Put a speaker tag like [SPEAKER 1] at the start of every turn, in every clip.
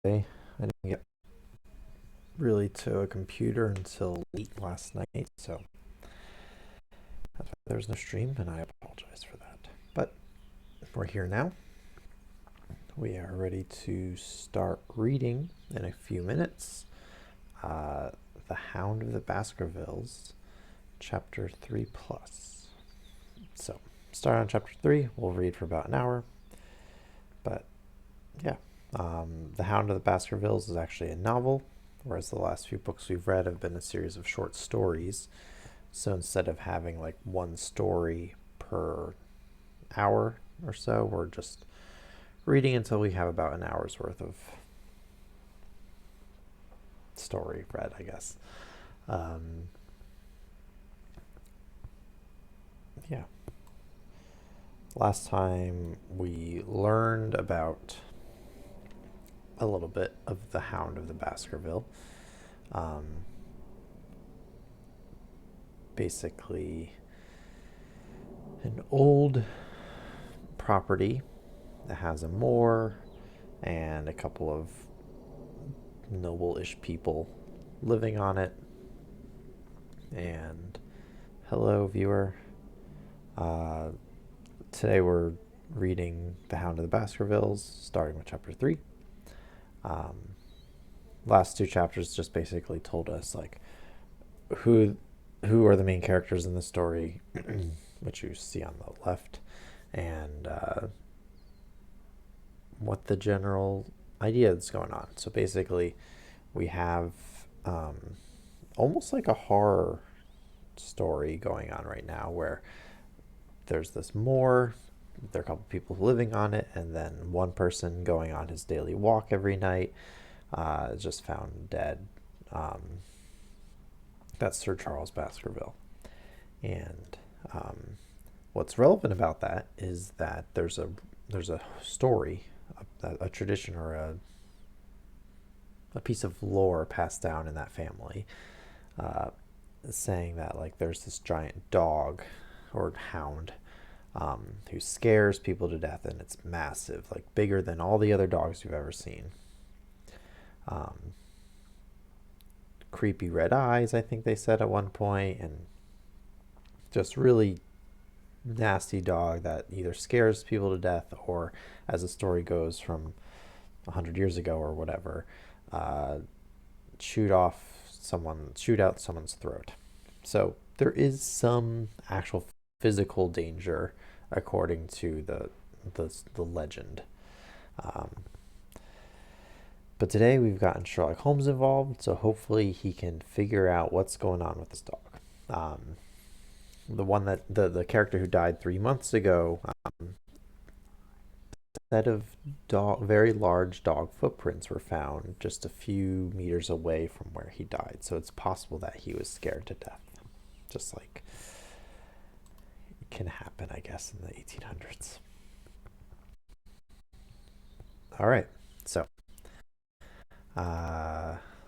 [SPEAKER 1] I didn't get really to a computer until late last night, so that's why there's no stream, and I apologize for that. But we're here now. We are ready to start reading in a few minutes. The Hound of the Baskervilles, Chapter 3 plus. So, start on Chapter 3. We'll read for about an hour. But, yeah. The Hound of the Baskervilles is actually a novel, whereas the last few books we've read have been a series of short stories. So instead of having like one story per hour or so, we're just reading until we have about an hour's worth of story read, I guess. Yeah. Last time we learned about a little bit of the Hound of the Baskerville. Basically, an old property that has a moor and a couple of noble-ish people living on it. And hello, viewer. Today we're reading The Hound of the Baskervilles, starting with Chapter 3. Last two chapters just basically told us like who are the main characters in the story, which you see on the left, and what the general idea is going on. So basically, we have almost like a horror story going on right now, where there's this moor, there are a couple people living on it, and then one person going on his daily walk every night is just found dead. That's Sir Charles Baskerville. And what's relevant about that is that there's a story, a tradition, or a piece of lore passed down in that family, saying that like there's this giant dog or hound who scares people to death, and it's massive, like bigger than all the other dogs you've ever seen. Creepy red eyes, I think they said at one point, and just really nasty dog that either scares people to death or, as the story goes, from 100 years ago or whatever, shoot out someone's throat. So there is some actual physical danger according to the legend. But today we've gotten Sherlock Holmes involved, so hopefully he can figure out what's going on with this dog. The one that the character who died 3 months ago, a set of very large dog footprints were found just a few meters away from where he died. So it's possible that he was scared to death, just like it can happen, I guess, in the 1800s. All right, so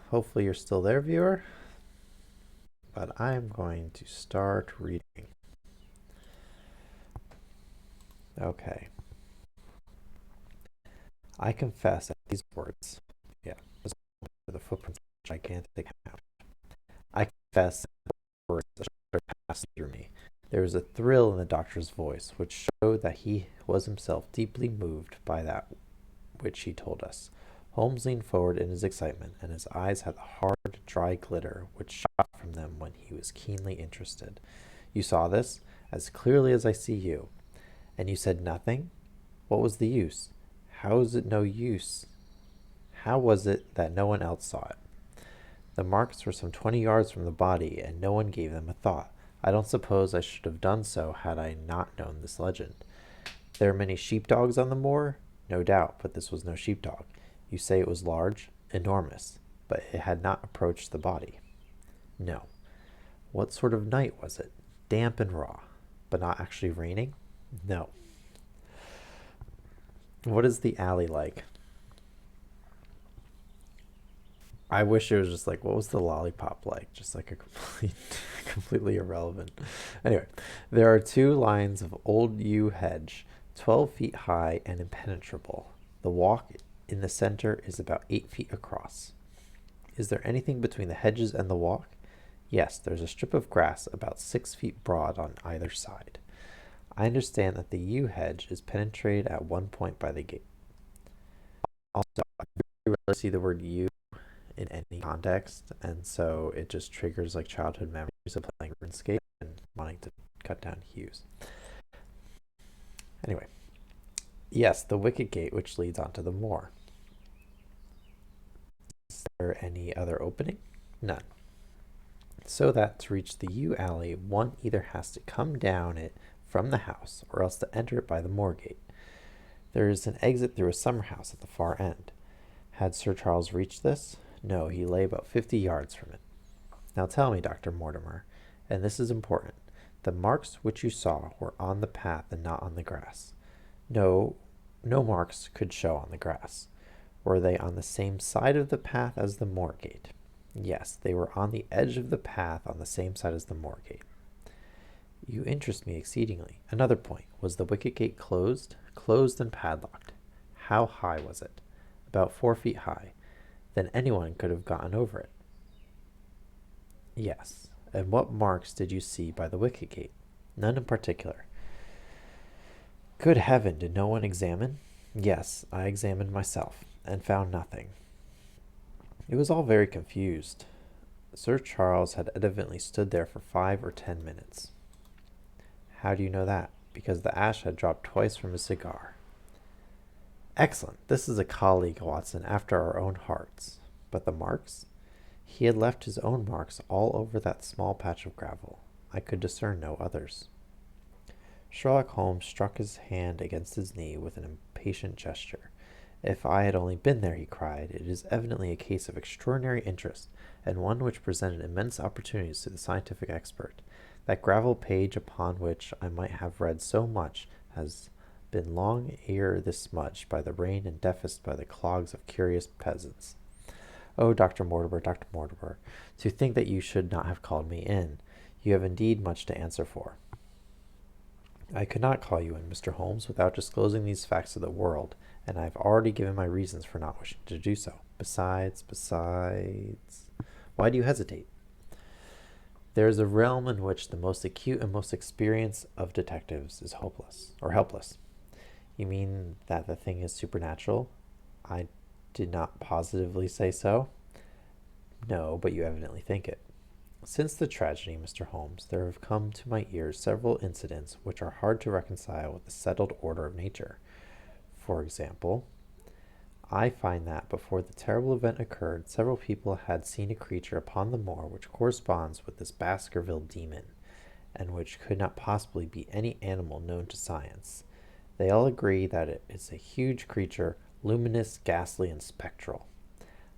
[SPEAKER 1] hopefully you're still there, viewer. But I'm going to start reading. Okay. I confess at these words, the footprints of a gigantic hound. I confess that the words that passed through me. There was a thrill in the doctor's voice, which showed that he was himself deeply moved by that which he told us. Holmes leaned forward in his excitement, and his eyes had the hard, dry glitter which shot from them when he was keenly interested. You saw this as clearly as I see you. And you said nothing? What was the use? How is it no use? How was it that no one else saw it? The marks were some 20 yards from the body, and no one gave them a thought. I don't suppose I should have done so had I not known this legend. There are many sheepdogs on the moor? No doubt, but this was no sheepdog. You say it was large, enormous, but it had not approached the body. No. What sort of night was it? Damp and raw, but not actually raining? No. What is the alley like? I wish it was just like, what was the lollipop like? Just like a completely irrelevant. Anyway, there are 2 lines of old yew hedge, 12 feet high and impenetrable. The walk in the center is about 8 feet across. Is there anything between the hedges and the walk? Yes, there's a strip of grass about 6 feet broad on either side. I understand that the yew hedge is penetrated at one point by the gate. Also, I very rarely see the word yew in any context, and so it just triggers like childhood memories of playing RuneScape and wanting to cut down yews. Anyway, yes, the wicket gate which leads onto the moor. Is there any other opening? None. So that to reach the yew alley, one either has to come down it from the house or else to enter it by the moor gate. There is an exit through a summer house at the far end. Had Sir Charles reached this? No, he lay about 50 yards from it. Now tell me, Dr. Mortimer, and this is important, the marks which you saw were on the path and not on the grass. No marks could show on the grass. Were they on the same side of the path as the moor gate? Yes, they were on the edge of the path on the same side as the moor gate. You interest me exceedingly. Another point, was the wicket gate closed? Closed and padlocked. How high was it? About 4 feet high. Then anyone could have gotten over it. Yes. And what marks did you see by the wicket gate? None in particular. Good heaven, did no one examine? Yes, I examined myself, and found nothing. It was all very confused. Sir Charles had evidently stood there for 5 or 10 minutes. How do you know that? Because the ash had dropped twice from his cigar. Excellent. This is a colleague, Watson, after our own hearts. But the marks? He had left his own marks all over that small patch of gravel. I could discern no others. Sherlock Holmes struck his hand against his knee with an impatient gesture. If I had only been there, he cried. It is evidently a case of extraordinary interest, and one which presented immense opportunities to the scientific expert. That gravel page upon which I might have read so much has been long ere this smudged by the rain and defaced by the clogs of curious peasants. Oh, Dr. Mortimer, to think that you should not have called me in. You have indeed much to answer for. I could not call you in, Mr. Holmes, without disclosing these facts to the world, and I have already given my reasons for not wishing to do so. Besides, why do you hesitate? There is a realm in which the most acute and most experienced of detectives is hopeless, or helpless. You mean that the thing is supernatural? I did not positively say so. No, but you evidently think it. Since the tragedy, Mr. Holmes, there have come to my ears several incidents which are hard to reconcile with the settled order of nature. For example, I find that before the terrible event occurred, several people had seen a creature upon the moor which corresponds with this Baskerville demon, and which could not possibly be any animal known to science. They all agree that it is a huge creature, luminous, ghastly, and spectral.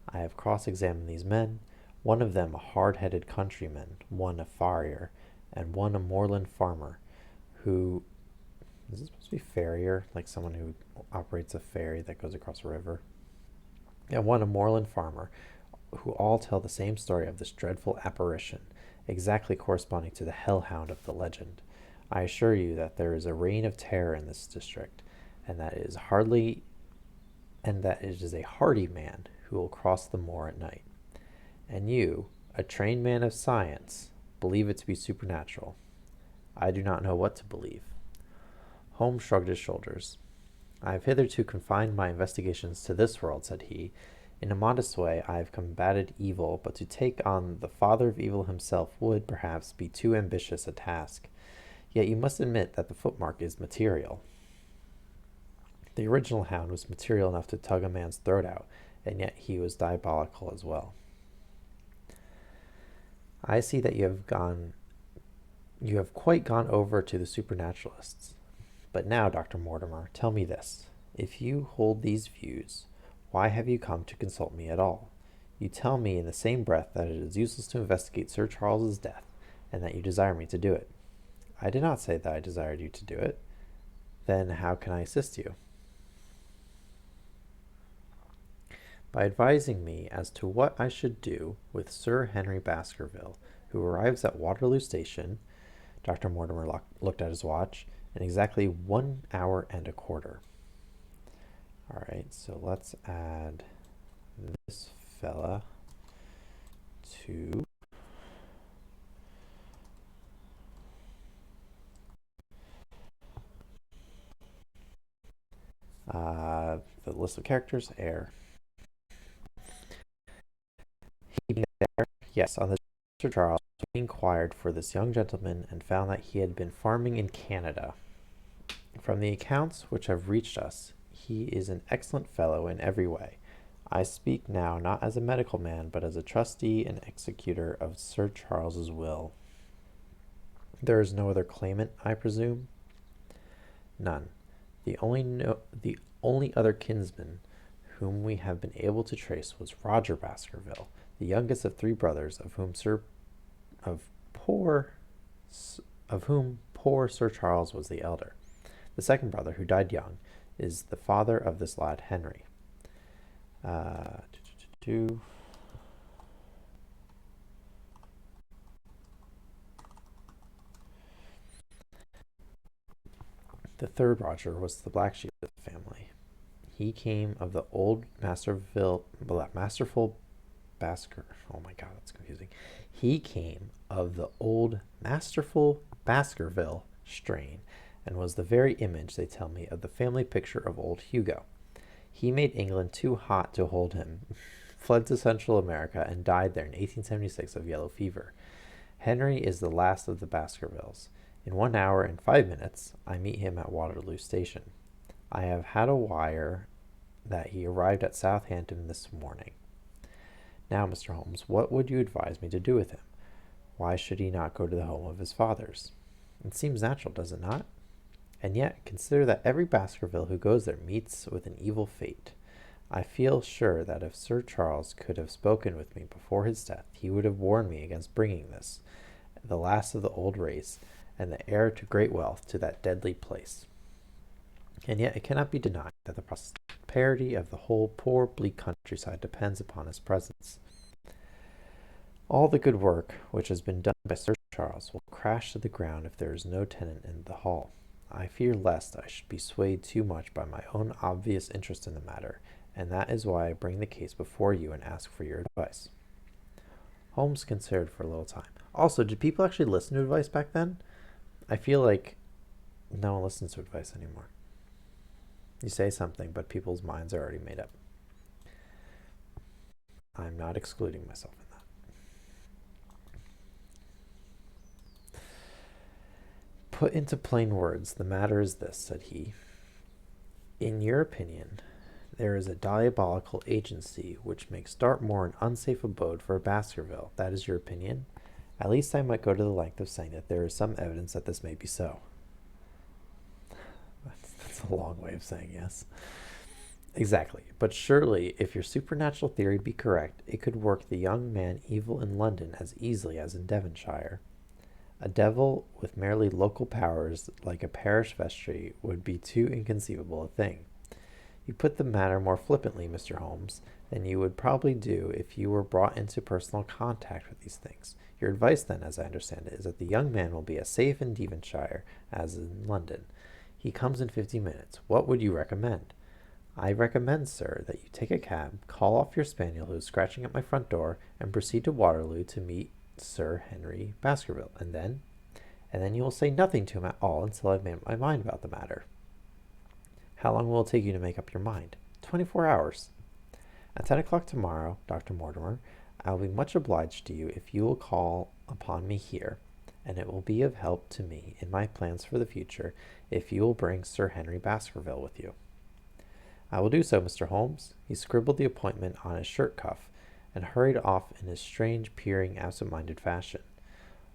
[SPEAKER 1] I have cross-examined these men, one of them a hard-headed countryman, one a farrier, and one a moorland farmer, who... Is this supposed to be farrier? Like someone who operates a ferry that goes across a river? And one a moorland farmer, who all tell the same story of this dreadful apparition, exactly corresponding to the hellhound of the legend. I assure you that there is a reign of terror in this district, and that it is a hardy man who will cross the moor at night. And you, a trained man of science, believe it to be supernatural. I do not know what to believe. Holmes shrugged his shoulders. I have hitherto confined my investigations to this world, said he. In a modest way I have combated evil, but to take on the father of evil himself would, perhaps, be too ambitious a task. Yet you must admit that the footmark is material. The original hound was material enough to tug a man's throat out, and yet he was diabolical as well. I see that you have quite gone over to the supernaturalists. But now, Dr. Mortimer, tell me this. If you hold these views, why have you come to consult me at all? You tell me in the same breath that it is useless to investigate Sir Charles's death, and that you desire me to do it. I did not say that I desired you to do it. Then how can I assist you? By advising me as to what I should do with Sir Henry Baskerville, who arrives at Waterloo Station. Dr. Mortimer looked at his watch. In exactly 1 hour and a quarter. All right, so let's add this fella to the list of characters, heir. He being there, yes, on the Mr. Charles, we inquired for this young gentleman and found that he had been farming in Canada. From the accounts which have reached us, he is an excellent fellow in every way. I speak now not as a medical man, but as a trustee and executor of Sir Charles's will. There is no other claimant, I presume? None. The only other kinsman whom we have been able to trace was Roger Baskerville, the youngest of three brothers, of whom poor Sir Charles was the elder. The second brother, who died young, is the father of this lad Henry. The third Roger was the black sheep of the family. He came of the old masterful Basker. Oh my God, that's confusing. He came of the old masterful Baskerville strain, and was the very image, they tell me, of the family picture of old Hugo. He made England too hot to hold him, fled to Central America, and died there in 1876 of yellow fever. Henry is the last of the Baskervilles. In 1 hour and 5 minutes, I meet him at Waterloo Station. I have had a wire that he arrived at Southampton this morning. Now, Mr. Holmes, what would you advise me to do with him? Why should he not go to the home of his fathers? It seems natural, does it not? And yet, consider that every Baskerville who goes there meets with an evil fate. I feel sure that if Sir Charles could have spoken with me before his death, he would have warned me against bringing this, the last of the old race, and the heir to great wealth, to that deadly place. And yet it cannot be denied that the prosperity of the whole poor bleak countryside depends upon his presence. All the good work which has been done by Sir Charles will crash to the ground if there is no tenant in the hall. I fear lest I should be swayed too much by my own obvious interest in the matter, and that is why I bring the case before you and ask for your advice. Holmes considered for a little time. Also, did people actually listen to advice back then? I feel like no one listens to advice anymore. You say something, but people's minds are already made up. I'm not excluding myself in that. Put into plain words, the matter is this, said he. In your opinion, there is a diabolical agency which makes Dartmoor an unsafe abode for a Baskerville. That is your opinion? At least I might go to the length of saying that there is some evidence that this may be so. That's a long way of saying yes. Exactly. But surely, if your supernatural theory be correct, it could work the young man evil in London as easily as in Devonshire. A devil with merely local powers, like a parish vestry, would be too inconceivable a thing. You put the matter more flippantly, Mr. Holmes, than you would probably do if you were brought into personal contact with these things. Your advice, then, as I understand it, is that the young man will be as safe in Devonshire as in London. He comes in 50 minutes. What would you recommend? I recommend, sir, that you take a cab, call off your spaniel who is scratching at my front door, and proceed to Waterloo to meet Sir Henry Baskerville, and then you will say nothing to him at all until I've made up my mind about the matter. How long will it take you to make up your mind? 24 hours. At 10 o'clock tomorrow, Dr. Mortimer, I will be much obliged to you if you will call upon me here, and it will be of help to me in my plans for the future if you will bring Sir Henry Baskerville with you. I will do so, Mr. Holmes. He scribbled the appointment on his shirt cuff and hurried off in his strange, peering, absent-minded fashion.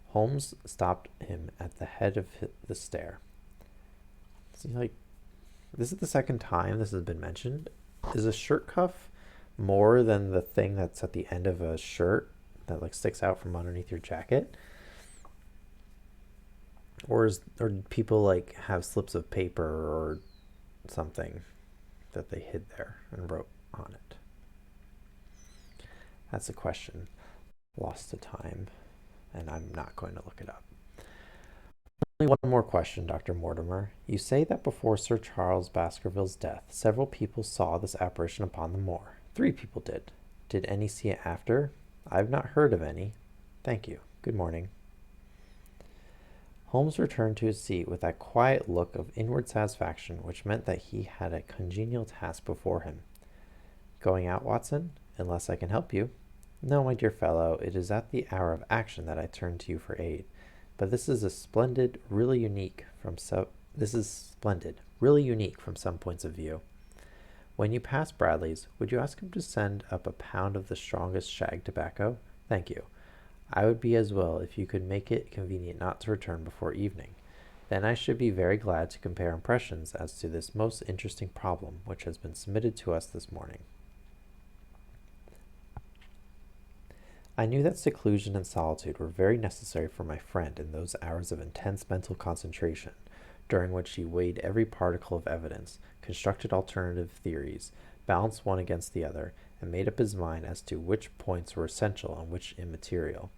[SPEAKER 1] Holmes stopped him at the head of the stair. This is the second time this has been mentioned. Is a shirt cuff more than the thing that's at the end of a shirt that sticks out from underneath your jacket? Or people have slips of paper or something that they hid there and wrote on it? That's a question lost to time, and I'm not going to look it up. Only one more question, Dr. Mortimer. You say that before Sir Charles Baskerville's death, several people saw this apparition upon the moor. 3 people did. Did any see it after? I have not heard of any. Thank you. Good morning. Holmes returned to his seat with that quiet look of inward satisfaction which meant that he had a congenial task before him. Going out, Watson? Unless I can help you. No, my dear fellow, it is at the hour of action that I turn to you for aid. But this is really unique from some points of view. When you pass Bradley's, would you ask him to send up a pound of the strongest shag tobacco? Thank you. I would be as well if you could make it convenient not to return before evening. Then I should be very glad to compare impressions as to this most interesting problem which has been submitted to us this morning. I knew that seclusion and solitude were very necessary for my friend in those hours of intense mental concentration, during which he weighed every particle of evidence, constructed alternative theories, balanced one against the other, and made up his mind as to which points were essential and which immaterial.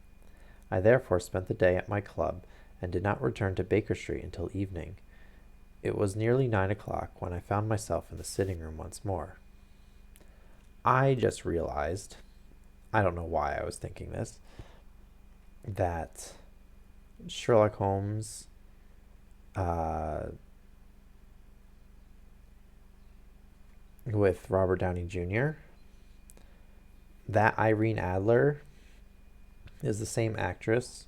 [SPEAKER 1] I therefore spent the day at my club, and did not return to Baker Street until evening. It was nearly 9 o'clock when I found myself in the sitting-room once more. I just realized, I don't know why I was thinking this, that Sherlock Holmes with Robert Downey Jr., that Irene Adler is the same actress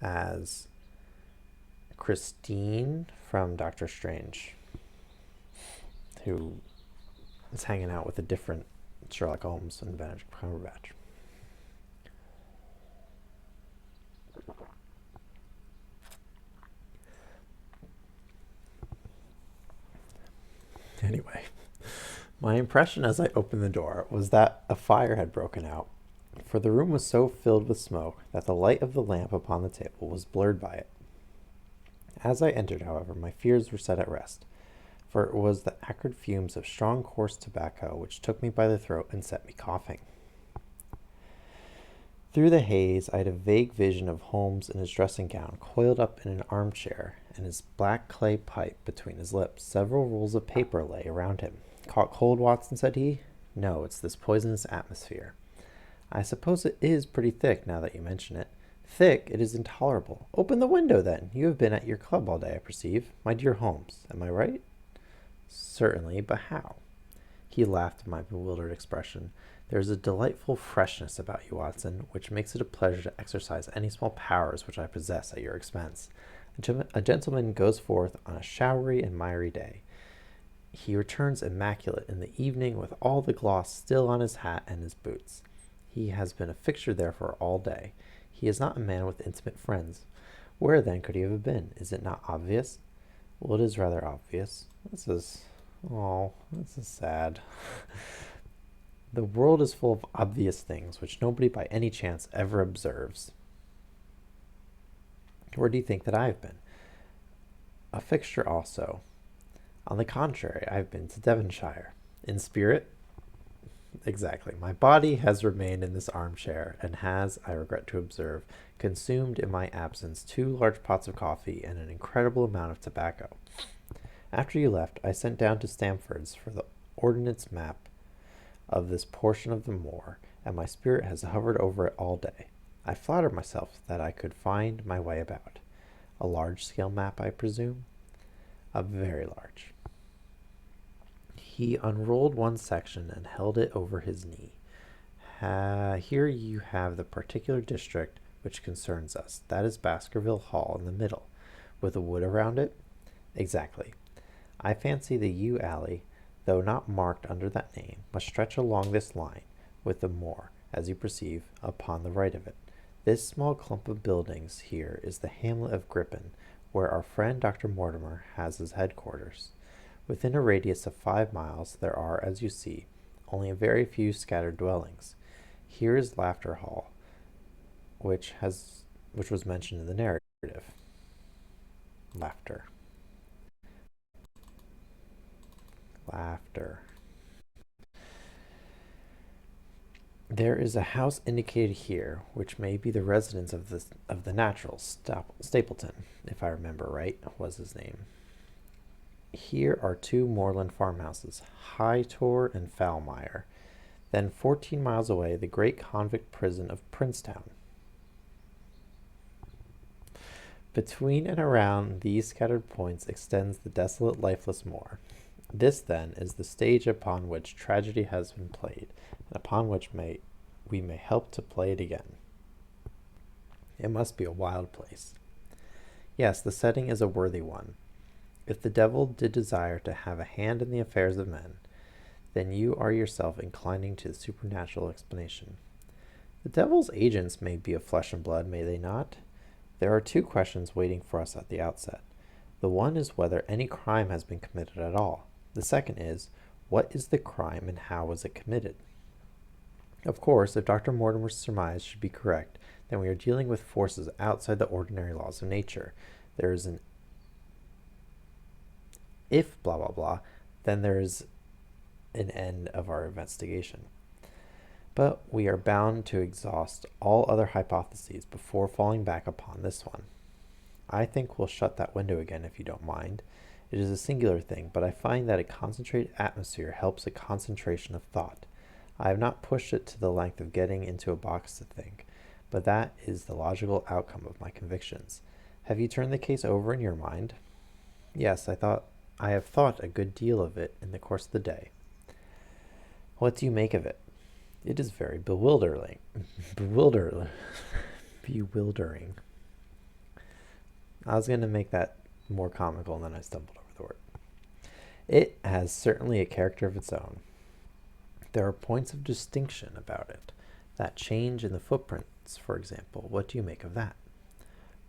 [SPEAKER 1] as Christine from Doctor Strange, who is hanging out with a different Sherlock Holmes and Benedict Cumberbatch. Anyway, my impression as I opened the door was that a fire had broken out, for the room was so filled with smoke that the light of the lamp upon the table was blurred by it. As I entered, however, my fears were set at rest, for it was the acrid fumes of strong coarse tobacco which took me by the throat and set me coughing. Through the haze I had a vague vision of Holmes in his dressing gown, coiled up in an armchair, and his black clay pipe between his lips. Several rolls of paper lay around him. Caught cold, Watson? Said he. No, it's this poisonous atmosphere. I suppose it is pretty thick, now that you mention it. Thick? It is intolerable. Open the window, then. You have been at your club all day, I perceive. My dear Holmes, am I right? Certainly, but how? He laughed at my bewildered expression. There is a delightful freshness about you, Watson, which makes it a pleasure to exercise any small powers which I possess at your expense. A gentleman goes forth on a showery and miry day. He returns immaculate in the evening with all the gloss still on his hat and his boots. He has been a fixture therefore all day. He is not a man with intimate friends. Where then could he have been? Is it not obvious? Well, it is rather obvious. This is sad. The world is full of obvious things which nobody by any chance ever observes. Where do you think that I have been? A fixture also. On the contrary, I have been to Devonshire. In spirit? Exactly. My body has remained in this armchair, and has, I regret to observe, consumed in my absence 2 large pots of coffee and an incredible amount of tobacco. After you left, I sent down to Stamford's for the ordnance map of this portion of the moor, and my spirit has hovered over it all day. I flatter myself that I could find my way about. A large-scale map, I presume? A very large. He unrolled one section and held it over his knee. Here you have the particular district which concerns us. That is Baskerville Hall in the middle, with a wood around it? Exactly. I fancy the yew alley, though not marked under that name, must stretch along this line, with the moor, as you perceive, upon the right of it. This small clump of buildings here is the Hamlet of Gripen, where our friend Dr. Mortimer has his headquarters. Within a radius of 5 miles there are, as you see, only a very few scattered dwellings. Here is Laughter Hall, which was mentioned in the narrative. Laughter. There is a house indicated here, which may be the residence of the natural Stapleton, if I remember right, was his name. Here are two moorland farmhouses, High Tor and Foulmire. Then 14 miles away, the great convict prison of Princetown. Between and around these scattered points extends the desolate, lifeless moor. This, then, is the stage upon which tragedy has been played, and upon which we may help to play it again. It must be a wild place. Yes, the setting is a worthy one. If the devil did desire to have a hand in the affairs of men, then you are yourself inclining to the supernatural explanation. The devil's agents may be of flesh and blood, may they not? There are two questions waiting for us at the outset. The one is whether any crime has been committed at all. The second is, what is the crime and how was it committed? Of course, if Dr. Mortimer's surmise should be correct, then we are dealing with forces outside the ordinary laws of nature. There is an if blah blah blah, then there is an end of our investigation. But we are bound to exhaust all other hypotheses before falling back upon this one. I think we'll shut that window again if you don't mind. It is a singular thing, but I find that a concentrated atmosphere helps a concentration of thought. I have not pushed it to the length of getting into a box to think, but that is the logical outcome of my convictions. Have you turned the case over in your mind? Yes, I have thought a good deal of it in the course of the day. What do you make of it? It is very bewildering. Bewildering. I was going to make that more comical, and then I stumbled over the word. It has certainly a character of its own. There are points of distinction about it. That change in the footprints, for example. What do you make of that?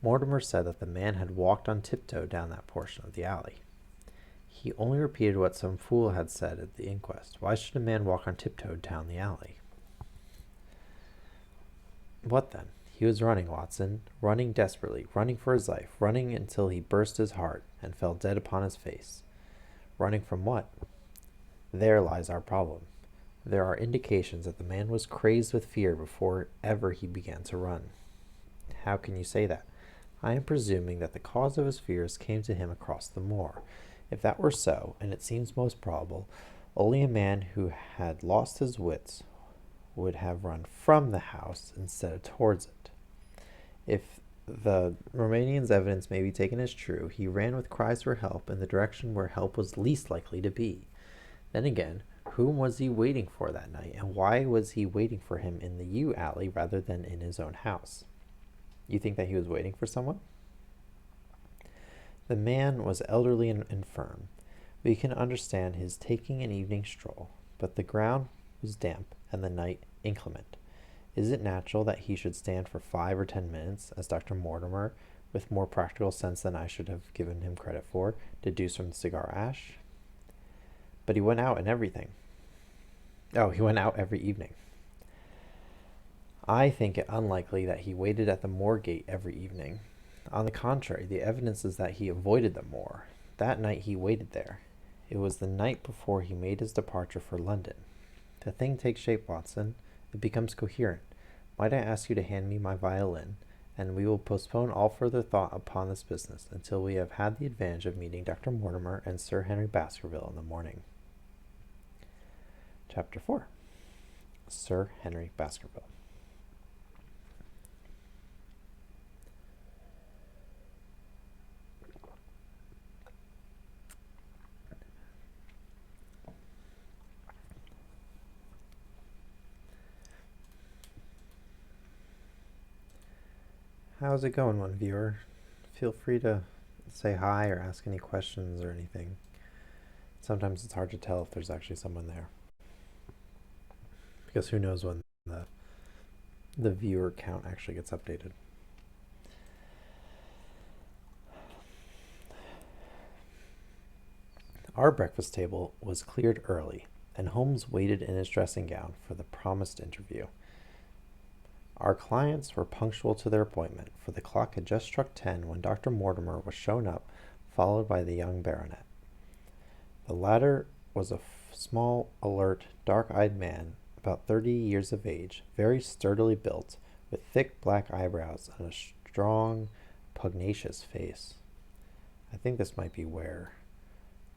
[SPEAKER 1] Mortimer said that the man had walked on tiptoe down that portion of the alley. He only repeated what some fool had said at the inquest. Why should a man walk on tiptoe down the alley? What then? He was running, Watson, running desperately, running for his life, running until he burst his heart and fell dead upon his face. Running from what? There lies our problem. There are indications that the man was crazed with fear before ever he began to run. How can you say that? I am presuming that the cause of his fears came to him across the moor. If that were so, and it seems most probable, only a man who had lost his wits would have run from the house instead of towards it. If the Romanian's evidence may be taken as true, he ran with cries for help in the direction where help was least likely to be. Then again, whom was he waiting for that night, and why was he waiting for him in the yew alley rather than in his own house? You think that he was waiting for someone? The man was elderly and infirm. We can understand his taking an evening stroll, but the ground was damp and the night inclement. Is it natural that he should stand for 5 or 10 minutes, as Dr. Mortimer, with more practical sense than I should have given him credit for, deduced from the cigar ash? But he went out and everything. Oh, he went out every evening. I think it unlikely that he waited at the moor gate every evening. On the contrary, the evidence is that he avoided the moor. That night he waited there. It was the night before he made his departure for London. The thing takes shape, Watson. It becomes coherent. Might I ask you to hand me my violin, and we will postpone all further thought upon this business until we have had the advantage of meeting Dr. Mortimer and Sir Henry Baskerville in the morning. Chapter 4. Sir Henry Baskerville. How's it going, one viewer? Feel free to say hi or ask any questions or anything. Sometimes it's hard to tell if there's actually someone there, because who knows when the viewer count actually gets updated. Our breakfast table was cleared early, and Holmes waited in his dressing gown for the promised interview. Our clients were punctual to their appointment, for the clock had just struck 10 when Dr. Mortimer was shown up, followed by the young baronet. The latter was a small, alert, dark-eyed man about 30 years of age, very sturdily built, with thick black eyebrows and a strong, pugnacious face. I think this might be where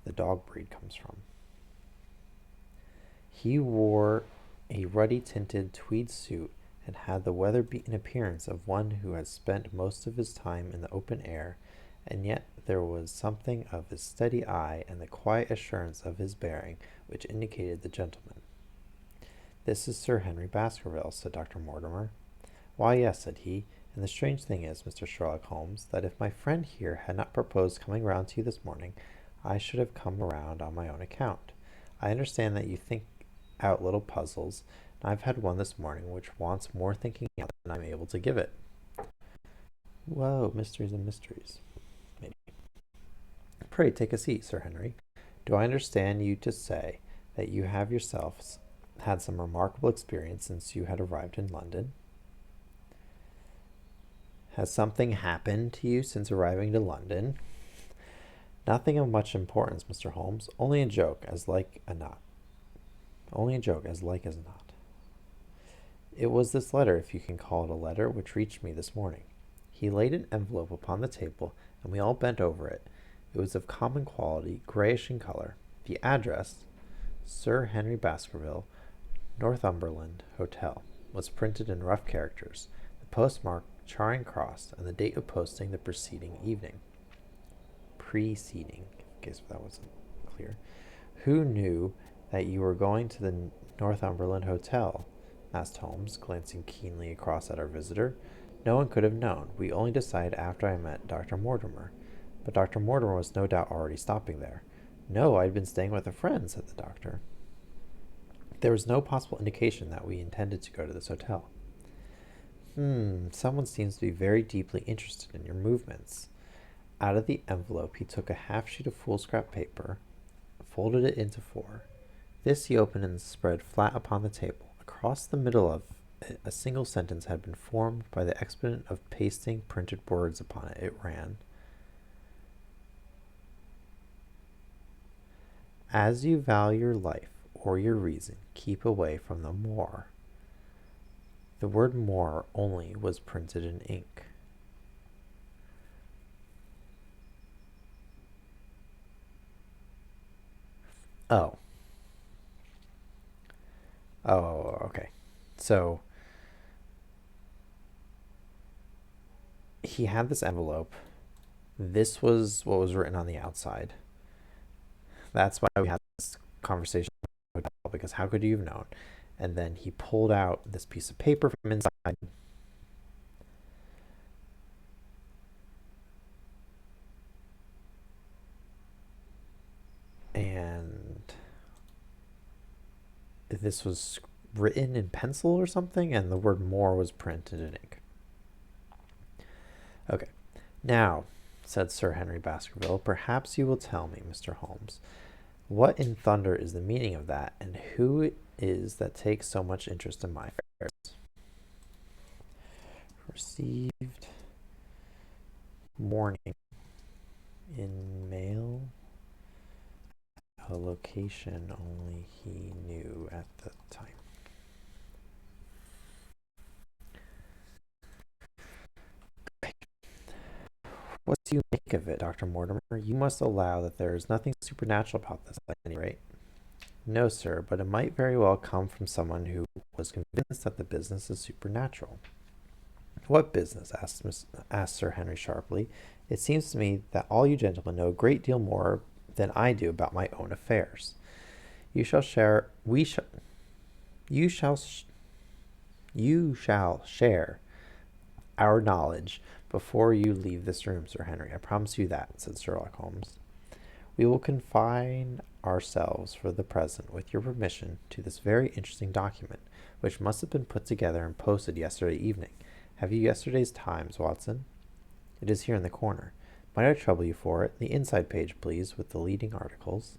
[SPEAKER 1] the dog breed comes from. He wore a ruddy-tinted tweed suit and had the weather-beaten appearance of one who has spent most of his time in the open air, and yet there was something of his steady eye and the quiet assurance of his bearing which indicated the gentleman. "This is Sir Henry Baskerville," said Dr. Mortimer. "Why, yes," said he, "and the strange thing is, Mr. Sherlock Holmes, that if my friend here had not proposed coming round to you this morning, I should have come around on my own account. I understand that you think out little puzzles, and I've had one this morning which wants more thinking out than I'm able to give it." "Whoa, mysteries and mysteries, maybe. Pray take a seat, Sir Henry. Do I understand you to say that you have yourselves had some remarkable experience since you had arrived in London?" "Has something happened to you since arriving to London?" "Nothing of much importance, Mr. Holmes. Only a joke, as like as not. It was this letter, if you can call it a letter, which reached me this morning." He laid an envelope upon the table, and we all bent over it. It was of common quality, grayish in color. The address, Sir Henry Baskerville, Northumberland Hotel, was printed in rough characters, the postmark Charing Cross, and the date of posting the preceding, in case that wasn't clear. "Who knew that you were going to the Northumberland Hotel?" asked Holmes, glancing keenly across at our visitor. "No one could have known. We only decided after I met Dr. Mortimer." "But Dr. Mortimer was no doubt already stopping there." "No, I had been staying with a friend," said the doctor. "There was no possible indication that we intended to go to this hotel." Someone seems to be very deeply interested in your movements." Out of the envelope he took a half sheet of foolscap paper, folded it into four. This he opened and spread flat upon the table. Across the middle of it a single sentence had been formed by the expedient of pasting printed words upon it. It ran, "As you value your life or your reason, keep away from the moor." The word "moor" only was printed in ink. Oh. Okay. So he had this envelope. This was what was written on the outside. That's why we had this conversation, because how could you have known? And then he pulled out this piece of paper from inside. And this was written in pencil or something, and the word "more" was printed in ink. "Okay. Now," said Sir Henry Baskerville, "perhaps you will tell me, Mr. Holmes, what in thunder is the meaning of that, and who it is that takes so much interest in my affairs?" "Received morning in mail, a location only he knew at the time." "What do you make of it, Dr. Mortimer? You must allow that there is nothing supernatural about this, at any rate." "No, sir, but it might very well come from someone who was convinced that the business is supernatural." "What business?" asked Sir Henry sharply. "It seems to me that all you gentlemen know a great deal more than I do about my own affairs." You shall share our knowledge before you leave this room, Sir Henry. I promise you that," said Sherlock Holmes. "We will confine ourselves for the present, with your permission, to this very interesting document, which must have been put together and posted yesterday evening. Have you yesterday's Times, Watson?" "It is here in the corner." "Might I trouble you for it? The inside page, please, with the leading articles."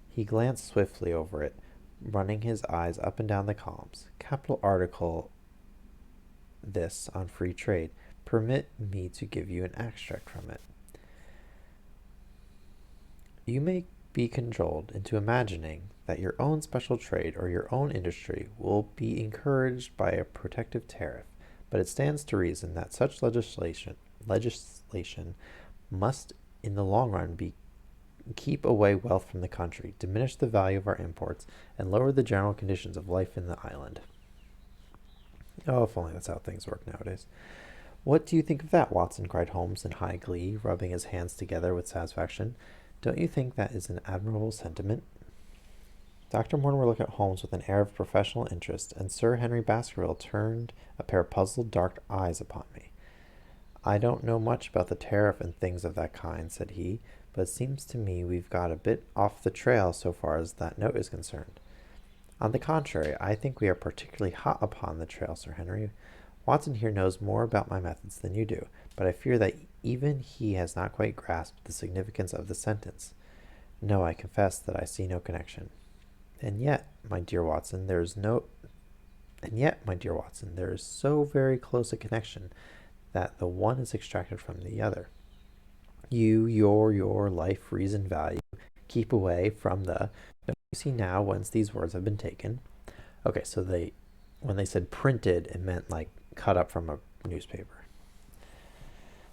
[SPEAKER 1] He glanced swiftly over it, running his eyes up and down the columns. "Capital article, this, on free trade. Permit me to give you an extract from it. You may be cajoled into imagining that your own special trade or your own industry will be encouraged by a protective tariff, but it stands to reason that such legislation must in the long run be keep away wealth from the country, diminish the value of our imports, and lower the general conditions of life in the island. Oh, if only that's how things work nowadays. What do you think of that, Watson? Cried Holmes in high glee, rubbing his hands together with satisfaction. Don't you think that is an admirable sentiment? Dr. Mortimer looked at Holmes with an air of professional interest, and Sir Henry Baskerville turned a pair of puzzled dark eyes upon me. I don't know much about the tariff and things of that kind, said he, but it seems to me we've got a bit off the trail so far as that note is concerned. On the contrary, I think we are particularly hot upon the trail, Sir Henry. Watson here knows more about my methods than you do, but I fear that even he has not quite grasped the significance of the sentence. No, I confess that I see no connection. And yet, my dear Watson, there is so very close a connection that the one is extracted from the other. Your life, reason, value, keep away from the... Don't you see now whence these words have been taken? Okay, so when they said printed, it meant like cut up from a newspaper.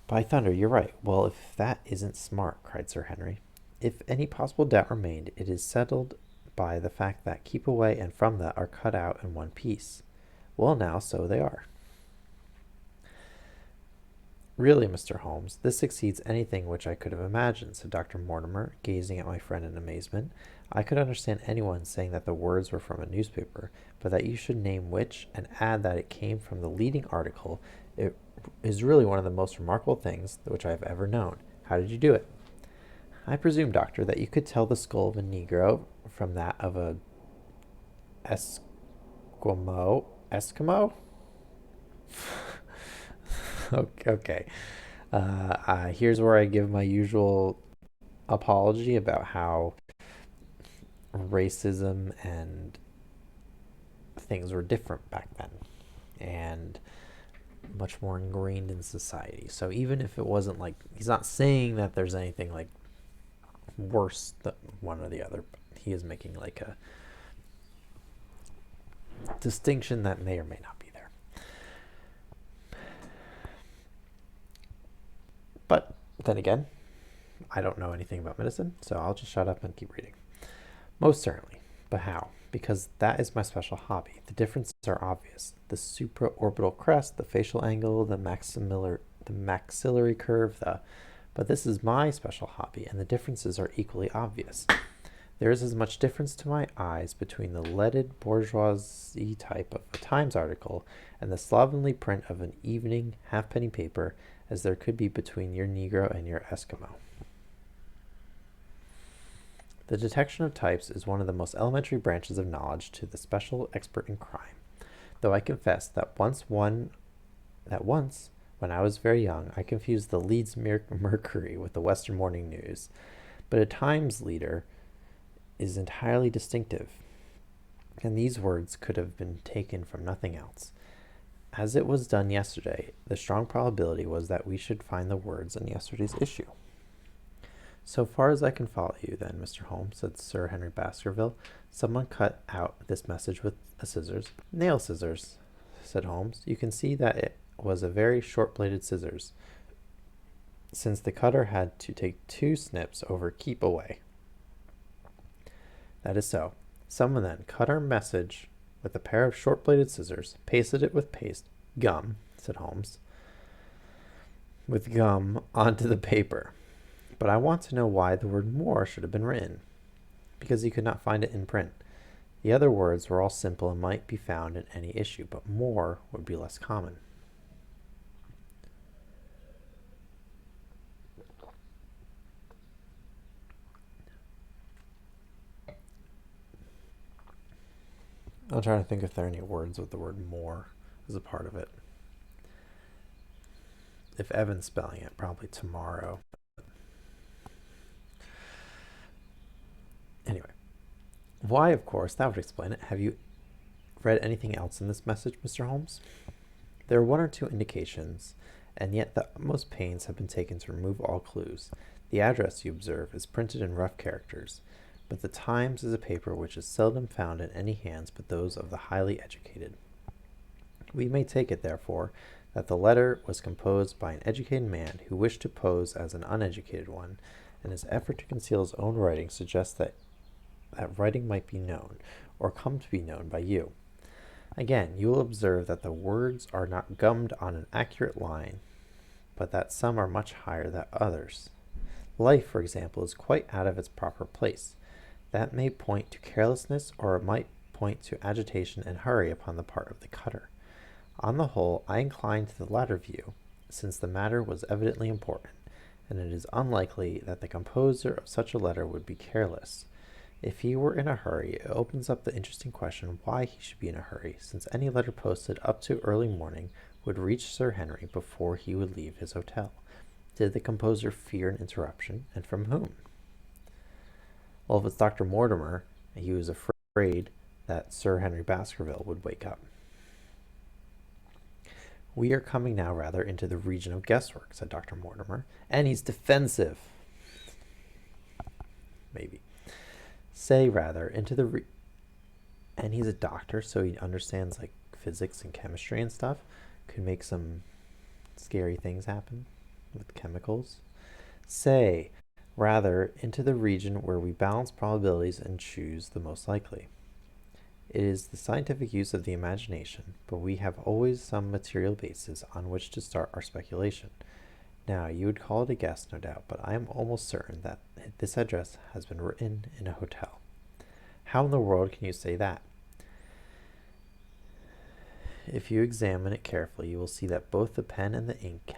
[SPEAKER 1] By thunder, you're right. Well, if that isn't smart, cried Sir Henry. If any possible doubt remained, it is settled by the fact that keep away and from that are cut out in one piece. Well, now, so they are. Really, Mr. Holmes, this exceeds anything which I could have imagined, said Dr. Mortimer, gazing at my friend in amazement. I could understand anyone saying that the words were from a newspaper, but that you should name which and add that it came from the leading article, it is really one of the most remarkable things which I have ever known. How did you do it? I presume, Doctor, that you could tell the skull of a Negro from that of a Eskimo? Okay. Here's where I give my usual apology about how racism and things were different back then and much more ingrained in society. So even if it wasn't like, he's not saying that there's anything like worse than one or the other, but he is making like a distinction that may or may not be there. But then again, I don't know anything about medicine, so I'll just shut up and keep reading. Most certainly. But how? Because that is my special hobby. The differences are obvious. The supraorbital crest, the facial angle, the maxillary curve, but this is my special hobby, and the differences are equally obvious. There is as much difference to my eyes between the leaded bourgeoisie type of a Times article and the slovenly print of an evening halfpenny paper as there could be between your Negro and your Eskimo. The detection of types is one of the most elementary branches of knowledge to the special expert in crime, though I confess that once, when I was very young, I confused the Leeds Mercury with the Western Morning News, but a Times leader is entirely distinctive, and these words could have been taken from nothing else. As it was done yesterday, the strong probability was that we should find the words in yesterday's issue. So far as I can follow you, then, Mr. Holmes, said Sir Henry Baskerville, someone cut out this message with a scissors. Nail scissors, said Holmes. You can see that it was a very short-bladed scissors, since the cutter had to take 2 snips over keep away. That is so. Someone then cut our message with a pair of short-bladed scissors, pasted it with gum, said Holmes, with gum onto the paper. But I want to know why the word more should have been written. Because he could not find it in print. The other words were all simple and might be found in any issue, but more would be less common. I'm trying to think if there are any words with the word more as a part of it. If Evan's spelling it, probably tomorrow. Anyway, why, of course, that would explain it. Have you read anything else in this message, Mr. Holmes? There are 1 or 2 indications, and yet the utmost pains have been taken to remove all clues. The address, you observe, is printed in rough characters, but the Times is a paper which is seldom found in any hands but those of the highly educated. We may take it, therefore, that the letter was composed by an educated man who wished to pose as an uneducated one, and his effort to conceal his own writing suggests that writing might be known, or come to be known by you. Again, you will observe that the words are not gummed on an accurate line, but that some are much higher than others. Life, for example, is quite out of its proper place. That may point to carelessness, or it might point to agitation and hurry upon the part of the cutter. On the whole, I incline to the latter view, since the matter was evidently important, and it is unlikely that the composer of such a letter would be careless. If he were in a hurry, it opens up the interesting question why he should be in a hurry, since any letter posted up to early morning would reach Sir Henry before he would leave his hotel. Did the composer fear an interruption, and from whom? Well, if it's Dr. Mortimer, he was afraid that Sir Henry Baskerville would wake up. We are coming now rather into the region of guesswork, said Dr. Mortimer, and he's defensive. Maybe. Say rather into the and he's a doctor, so he understands like physics and chemistry and stuff. Could make some scary things happen with chemicals. Say rather into the region where we balance probabilities and choose the most likely. It is the scientific use of the imagination, but we have always some material basis on which to start our speculation. Now, you would call it a guess, no doubt, but I am almost certain that this address has been written in a hotel. How in the world can you say that? If you examine it carefully, you will see that both the pen and the ink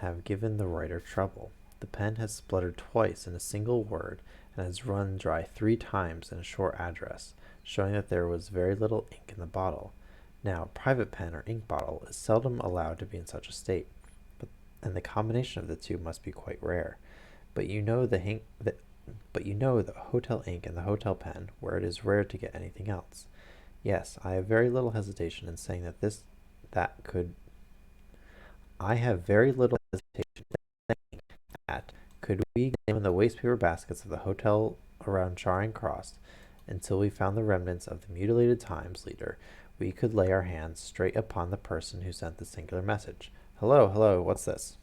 [SPEAKER 1] have given the writer trouble. The pen has spluttered twice in a single word and has run dry 3 times in a short address, showing that there was very little ink in the bottle. Now, a private pen or ink bottle is seldom allowed to be in such a state, and the combination of the two must be quite rare. But you know the hotel ink and the hotel pen, where it is rare to get anything else. Yes, I have very little hesitation in saying that could we examine the wastepaper baskets of the hotel around Charing Cross until we found the remnants of the mutilated Times leader, we could lay our hands straight upon the person who sent the singular message. Hello, what's this?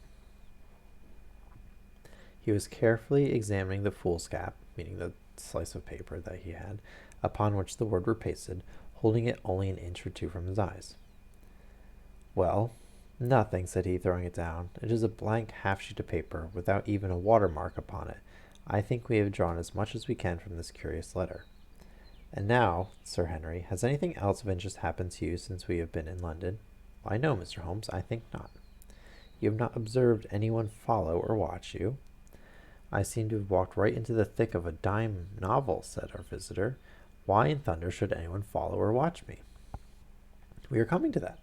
[SPEAKER 1] He was carefully examining the foolscap, meaning the slice of paper that he had, upon which the words were pasted, holding it only an inch or 2 from his eyes. Well, nothing, said he, throwing it down. It is a blank half-sheet of paper, without even a watermark upon it. I think we have drawn as much as we can from this curious letter. And now, Sir Henry, has anything else of interest happened to you since we have been in London? Why, no, Mr. Holmes, I think not. You have not observed anyone follow or watch you? I seem to have walked right into the thick of a dime novel, said our visitor. Why in thunder should anyone follow or watch me? We are coming to that.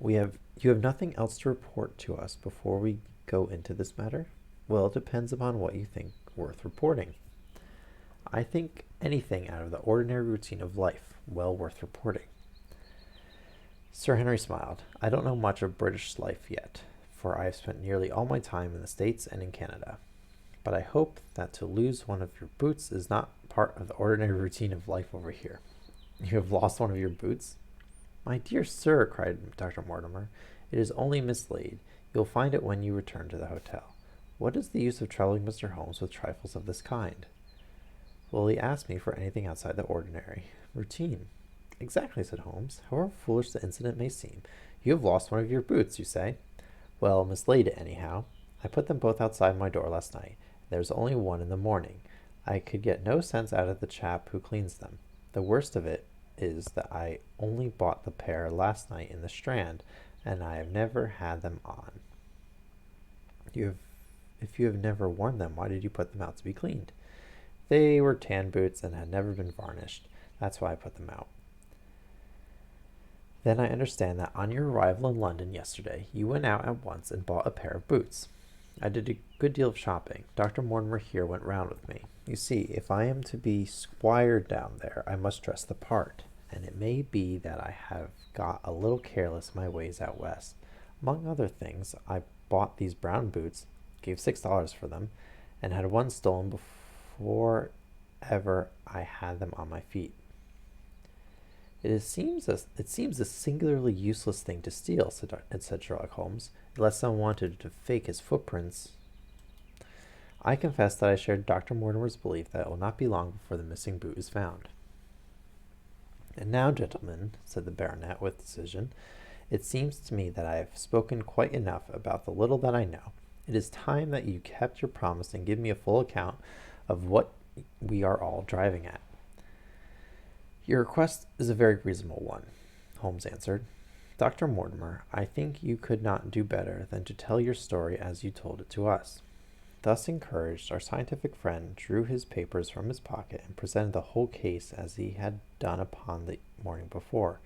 [SPEAKER 1] You have nothing else to report to us before we go into this matter? Well, it depends upon what you think worth reporting. I think anything out of the ordinary routine of life well worth reporting. Sir Henry smiled. I don't know much of British life yet, for I have spent nearly all my time in the States and in Canada. But I hope that to lose one of your boots is not part of the ordinary routine of life over here. You have lost one of your boots? My dear sir, cried Dr. Mortimer, it is only mislaid. You'll find it when you return to the hotel. What is the use of troubling Mr. Holmes with trifles of this kind? Will he ask me for anything outside the ordinary routine? Exactly, said Holmes. However foolish the incident may seem, you have lost one of your boots, you say? Well, mislaid it anyhow. I put them both outside my door last night. There's only one in the morning. I could get no sense out of the chap who cleans them. The worst of it is that I only bought the pair last night in the Strand, and I have never had them on. If you have never worn them, why did you put them out to be cleaned? They were tan boots and had never been varnished. That's why I put them out. Then I understand that on your arrival in London yesterday, you went out at once and bought a pair of boots. I did a good deal of shopping. Dr. Mortimer here went round with me. You see, if I am to be squired down there, I must dress the part, and it may be that I have got a little careless in my ways out west. Among other things, I bought these brown boots, gave $6 for them, and had one stolen before ever I had them on my feet. It seems a singularly useless thing to steal, said Sherlock Holmes, unless someone wanted to fake his footprints. I confess that I shared Dr. Mortimer's belief that it will not be long before the missing boot is found. And now, gentlemen, said the baronet with decision, it seems to me that I have spoken quite enough about the little that I know. It is time that you kept your promise and give me a full account of what we are all driving at. Your request is a very reasonable one, Holmes answered. Dr. Mortimer, I think you could not do better than to tell your story as you told it to us. Thus encouraged, our scientific friend drew his papers from his pocket and presented the whole case as he had done upon the morning before.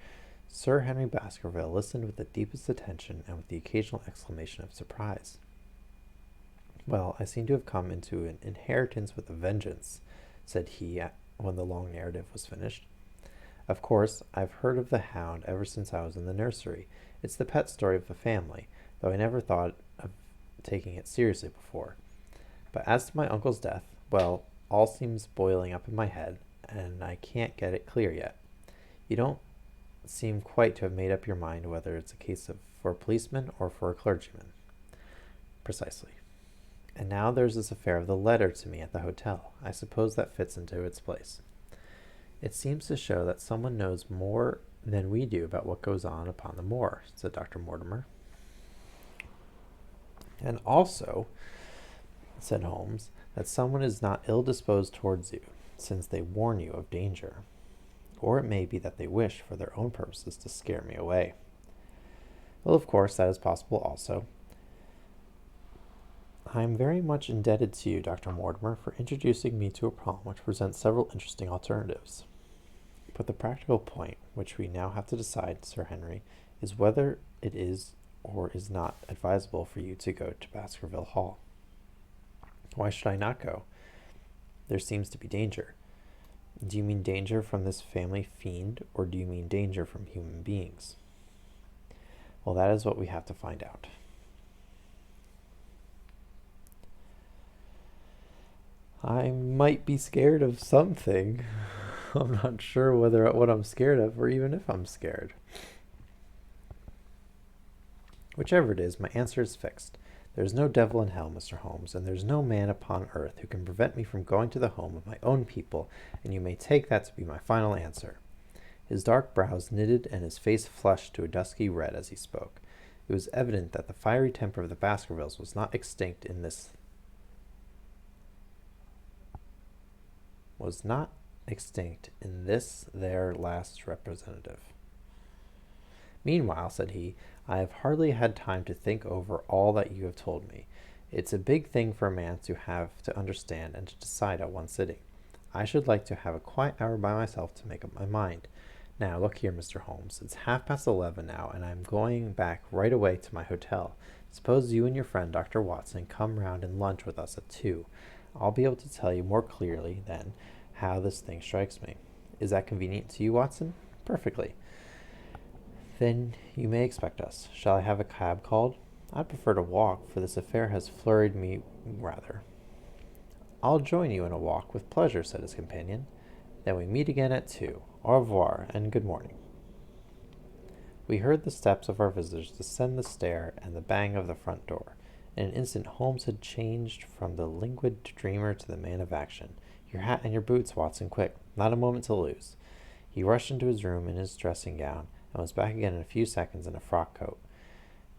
[SPEAKER 1] Sir Henry Baskerville listened with the deepest attention and with the occasional exclamation of surprise. Well, I seem to have come into an inheritance with a vengeance, said he when the long narrative was finished. Of course, I've heard of the Hound ever since I was in the nursery. It's the pet story of the family, though I never thought of taking it seriously before. But as to my uncle's death, well, all seems boiling up in my head, and I can't get it clear yet. You don't seem quite to have made up your mind whether it's a case for a policeman or for a clergyman. Precisely. And now there's this affair of the letter to me at the hotel. I suppose that fits into its place. It seems to show that someone knows more than we do about what goes on upon the moor, said Dr. Mortimer. And also, said Holmes, that someone is not ill-disposed towards you, since they warn you of danger. Or it may be that they wish, for their own purposes, to scare me away. Well, of course, that is possible also. I am very much indebted to you, Dr. Mortimer, for introducing me to a problem which presents several interesting alternatives. But the practical point, which we now have to decide, Sir Henry, is whether it is or is not advisable for you to go to Baskerville Hall. Why should I not go? There seems to be danger. Do you mean danger from this family fiend, or do you mean danger from human beings? Well, that is what we have to find out. I might be scared of something. I'm not sure what I'm scared of, or even if I'm scared. Whichever it is, my answer is fixed. There's no devil in hell, Mr. Holmes, and there's no man upon earth who can prevent me from going to the home of my own people, and you may take that to be my final answer. His dark brows knitted and his face flushed to a dusky red as he spoke. It was evident that the fiery temper of the Baskervilles was not extinct in this their last representative. Meanwhile, said he, I have hardly had time to think over all that you have told me. It's a big thing for a man to have to understand and to decide at one sitting. I should like to have a quiet hour by myself to make up my mind. Now, look here, Mr. Holmes. It's 11:30 now, and I'm going back right away to my hotel. Suppose you and your friend, Dr. Watson, come round and lunch with us at 2. I'll be able to tell you more clearly then how this thing strikes me. Is that convenient to you, Watson? Perfectly. Then you may expect us. Shall I have a cab called? I'd prefer to walk, for this affair has flurried me rather. I'll join you in a walk with pleasure, said his companion. Then we meet again at 2. Au revoir, and good morning. We heard the steps of our visitors descend the stair and the bang of the front door. In an instant Holmes had changed from the languid dreamer to the man of action. Your hat and your boots, Watson, quick. Not a moment to lose. He rushed into his room in his dressing gown, and was back again in a few seconds in a frock coat.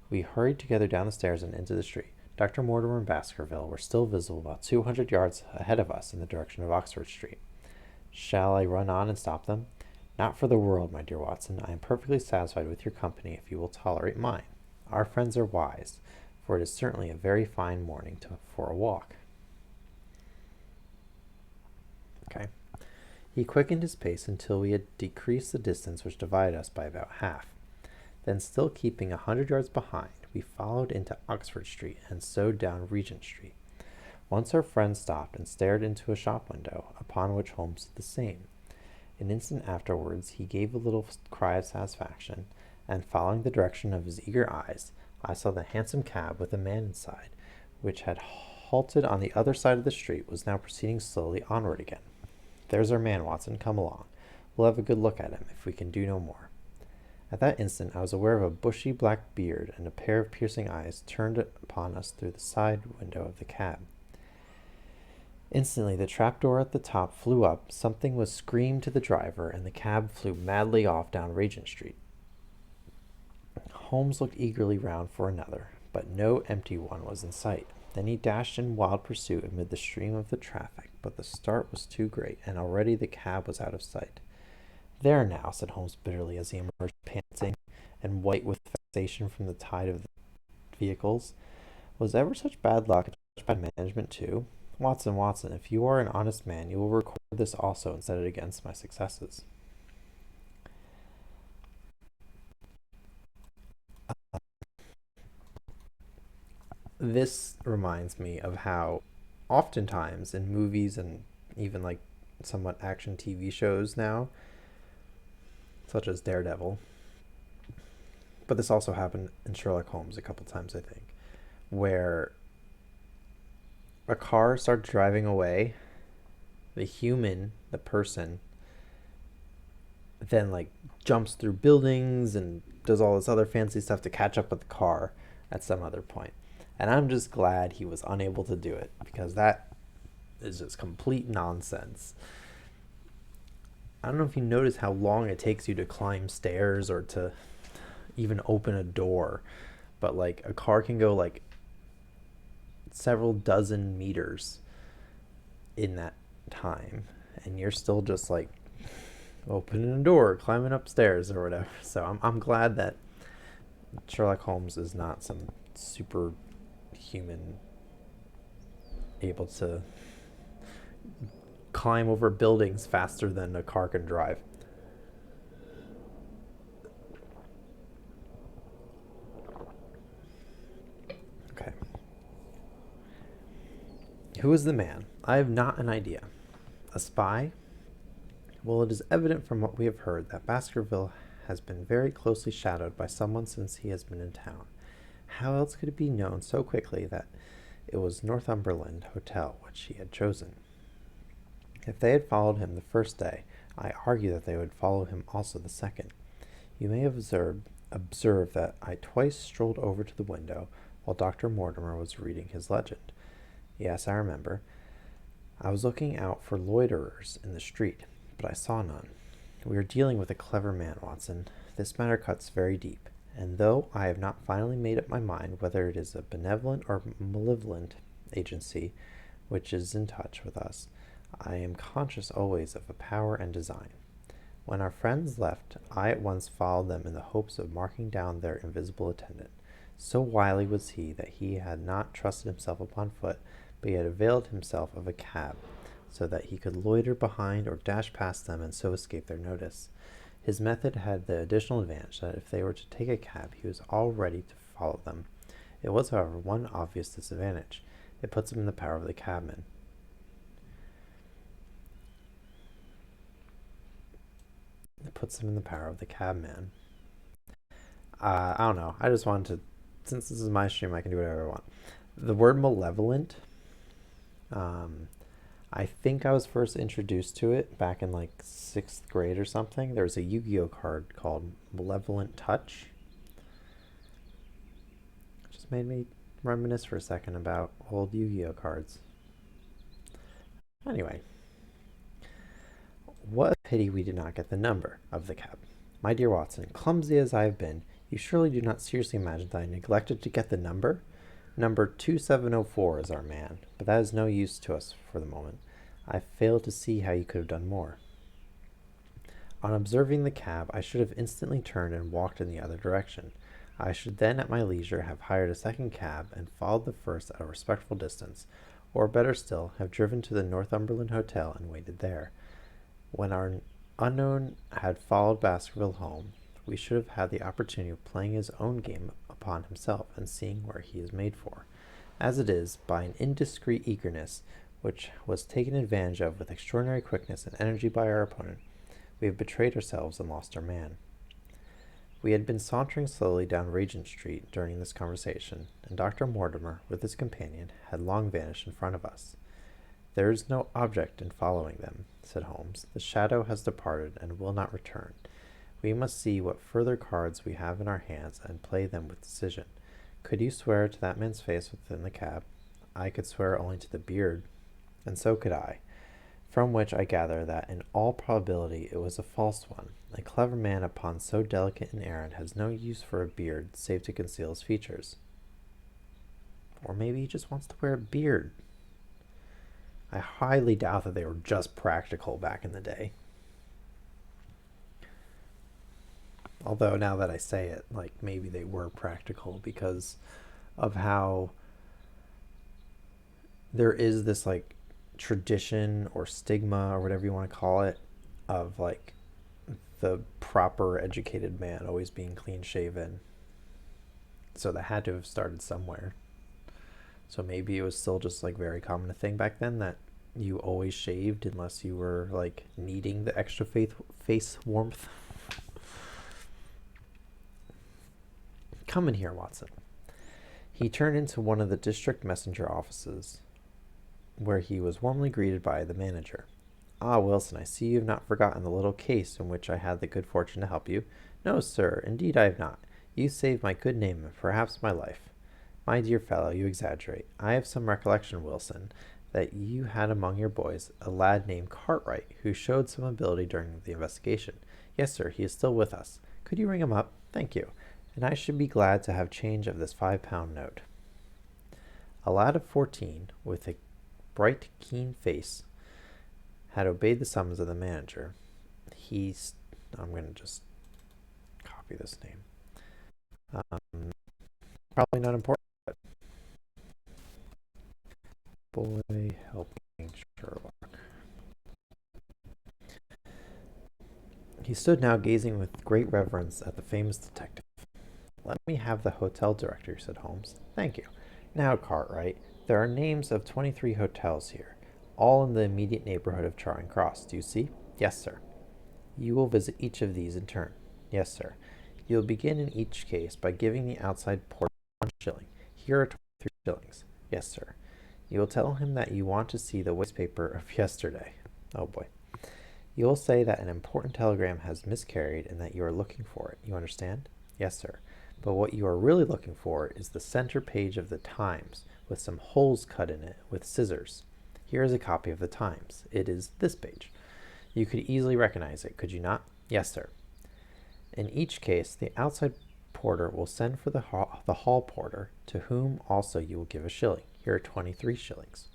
[SPEAKER 1] We hurried together down the stairs and into the street. Dr. Mortimer and Baskerville were still visible about 200 yards ahead of us in the direction of Oxford Street. Shall I run on and stop them? Not for the world, my dear Watson. I am perfectly satisfied with your company if you will tolerate mine. Our friends are wise, for it is certainly a very fine morning for a walk. Okay. He quickened his pace until we had decreased the distance which divided us by about half. Then, still keeping 100 yards behind, we followed into Oxford Street and so down Regent Street. Once our friend stopped and stared into a shop window, upon which Holmes did the same. An instant afterwards he gave a little cry of satisfaction, and following the direction of his eager eyes, I saw the hansom cab with a man inside, which had halted on the other side of the street, was now proceeding slowly onward again. "There's our man, Watson. Come along. We'll have a good look at him, if we can do no more." At that instant I was aware of a bushy black beard and a pair of piercing eyes turned upon us through the side window of the cab. Instantly the trapdoor at the top flew up, something was screamed to the driver, and the cab flew madly off down Regent Street. Holmes looked eagerly round for another, but no empty one was in sight. Then he dashed in wild pursuit amid the stream of the traffic, but the start was too great, and already the cab was out of sight. "There now," said Holmes bitterly as he emerged panting and white with vexation from the tide of the vehicles. "Was ever such bad luck and such bad management too? Watson, Watson, if you are an honest man, you will record this also and set it against my successes." This reminds me of how oftentimes in movies and even like somewhat action TV shows now, such as Daredevil, but this also happened in Sherlock Holmes a couple times, I think, where a car starts driving away, the person, then like jumps through buildings and does all this other fancy stuff to catch up with the car at some other point. And I'm just glad he was unable to do it, because that is just complete nonsense. I don't know if you notice how long it takes you to climb stairs or to even open a door, but like a car can go like several dozen meters in that time, and you're still just like opening a door, climbing upstairs or whatever. So I'm glad that Sherlock Holmes is not some superhuman able to climb over buildings faster than a car can drive. Okay. Who is the man? I have not an idea. A spy? Well, it is evident from what we have heard that Baskerville has been very closely shadowed by someone since he has been in town. How else could it be known so quickly that it was Northumberland Hotel which he had chosen? If they had followed him the first day, I argue that they would follow him also the second. You may have observed that I twice strolled over to the window while Dr. Mortimer was reading his legend. Yes, I remember. I was looking out for loiterers in the street, but I saw none. We are dealing with a clever man, Watson. This matter cuts very deep, and though I have not finally made up my mind whether it is a benevolent or malevolent agency which is in touch with us, I am conscious always of a power and design. When our friends left, I at once followed them in the hopes of marking down their invisible attendant. So wily was he that he had not trusted himself upon foot, but he had availed himself of a cab, so that he could loiter behind or dash past them and so escape their notice. His method had the additional advantage that if they were to take a cab, he was all ready to follow them. It was, however, one obvious disadvantage. It puts him in the power of the cabman. I don't know. I just wanted to, since this is my stream, I can do whatever I want. The word malevolent, I think I was first introduced to it back in like 6th grade or something. There was a Yu-Gi-Oh card called Malevolent Touch. Just made me reminisce for a second about old Yu-Gi-Oh cards. Anyway, what a pity we did not get the number of the cab. My dear Watson, clumsy as I have been, you surely do not seriously imagine that I neglected to get the number? Number 2704 is our man, but that is no use to us for the moment. I fail to see how you could have done more. On observing the cab, I should have instantly turned and walked in the other direction. I should then at my leisure have hired a second cab and followed the first at a respectful distance, or better still, have driven to the Northumberland Hotel and waited there. When our unknown had followed Baskerville home, we should have had the opportunity of playing his own game upon himself and seeing where he is made for. As it is, by an indiscreet eagerness, which was taken advantage of with extraordinary quickness and energy by our opponent, we have betrayed ourselves and lost our man. We had been sauntering slowly down Regent Street during this conversation, and Dr. Mortimer, with his companion, had long vanished in front of us. "There is no object in following them," said Holmes. "The shadow has departed and will not return. We must see what further cards we have in our hands and play them with decision. Could you swear to that man's face within the cab? I could swear only to the beard, and so could I, from which I gather that in all probability it was a false one. A clever man upon so delicate an errand has no use for a beard save to conceal his features. Or maybe he just wants to wear a beard." I highly doubt that they were just practical back in the day. Although now that I say it, like, maybe they were practical because of how there is this, like, tradition or stigma or whatever you want to call it of, like, the proper educated man always being clean shaven. So that had to have started somewhere. So maybe it was still just, like, very common a thing back then that you always shaved unless you were, like, needing the extra face warmth. "Come in here, Watson." He turned into one of the district messenger offices, where he was warmly greeted by the manager. "Ah, Wilson, I see you have not forgotten the little case in which I had the good fortune to help you." "No, sir, indeed I have not. You saved my good name and perhaps my life." "My dear fellow, you exaggerate. I have some recollection, Wilson, that you had among your boys a lad named Cartwright, who showed some ability during the investigation." "Yes, sir, he is still with us." "Could you ring him up?" "Thank you. And I should be glad to have change of this £5 note." A lad of 14, with a bright, keen face, had obeyed the summons of the manager. I'm going to just copy this name. Probably not important. Boy helping Sherlock. He stood now gazing with great reverence at the famous detective. "Let me have the hotel directory," said Holmes. "Thank you. Now, Cartwright, there are names of 23 hotels here, all in the immediate neighborhood of Charing Cross. Do you see?" "Yes, sir." "You will visit each of these in turn." "Yes, sir. You will begin in each case by giving the outside porter 1 shilling. Here are 23 shillings." "Yes, sir." "You will tell him that you want to see the waste paper of yesterday." Oh boy. "You will say that an important telegram has miscarried and that you are looking for it. You understand?" "Yes, sir. But what you are really looking for is the center page of the Times, with some holes cut in it with scissors. Here is a copy of the Times. It is this page. You could easily recognize it, could you not?" "Yes, sir." "In each case, the outside porter will send for the hall porter, to whom also you will give 1 shilling. Here are 23 shillings.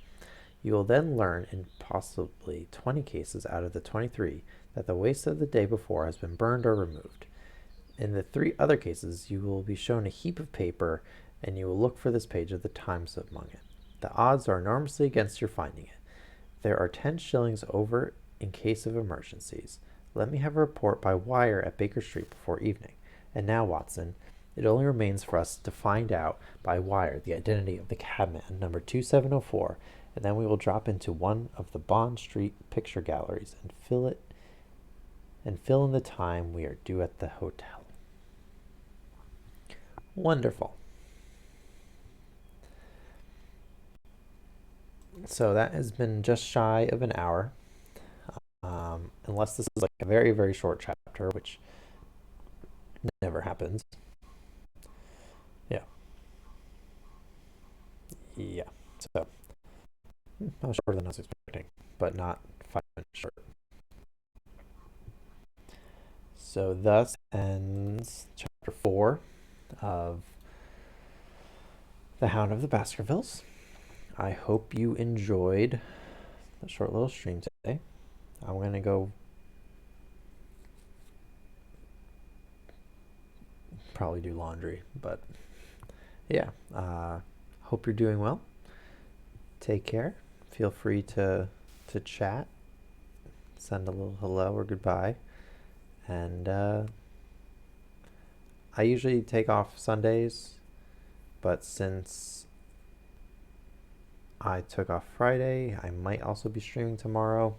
[SPEAKER 1] You will then learn in possibly 20 cases out of the 23 that the waste of the day before has been burned or removed. In the 3 other cases, you will be shown a heap of paper, and you will look for this page of the Times among it. The odds are enormously against your finding it. There are 10 shillings over in case of emergencies. Let me have a report by wire at Baker Street before evening. And now, Watson, it only remains for us to find out by wire the identity of the cabman, number 2704, and then we will drop into one of the Bond Street picture galleries and fill in the time we are due at the hotel." Wonderful. So that has been just shy of an hour. Unless this is like a very, very short chapter, which never happens. Yeah. Yeah. So, that was shorter than I was expecting, but not 5 minutes short. So thus ends chapter 4 of The Hound of the Baskervilles. I hope you enjoyed the short little stream today. I'm going to go probably do laundry, but yeah, hope you're doing well. Take care. Feel free to chat, send a little hello or goodbye, and I usually take off Sundays, but since I took off Friday, I might also be streaming tomorrow.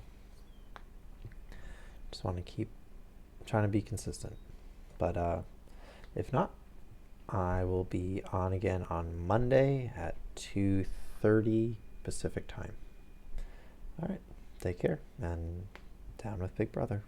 [SPEAKER 1] Just want to keep trying to be consistent, but If not, I will be on again on Monday at 2:30 Pacific time. All right, take care, and down with Big Brother.